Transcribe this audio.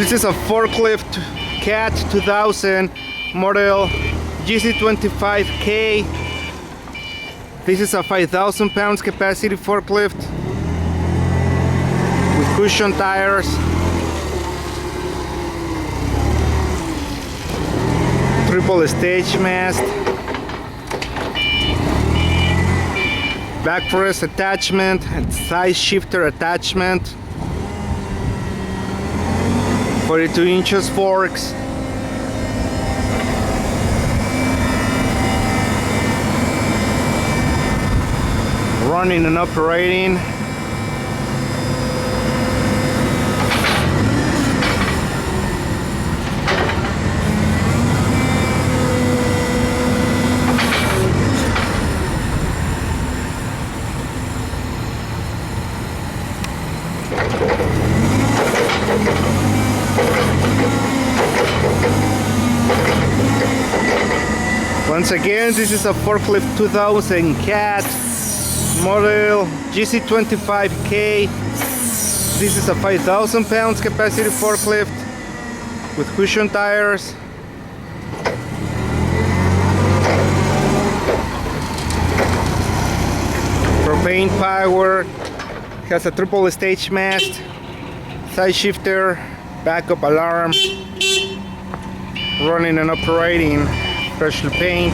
This is a Forklift Cat 2000 model GC25K. This is a 5,000 pounds capacity forklift with cushion tires, triple stage mast, backrest attachment and side shifter attachment, 42 inches forks, running and operating. Once again, this is a Forklift 2000 Cat model GC25K. This is a 5,000 pounds capacity forklift with cushion tires, propane power, has a triple stage mast, side shifter, backup alarm, running and operating, pressure paint.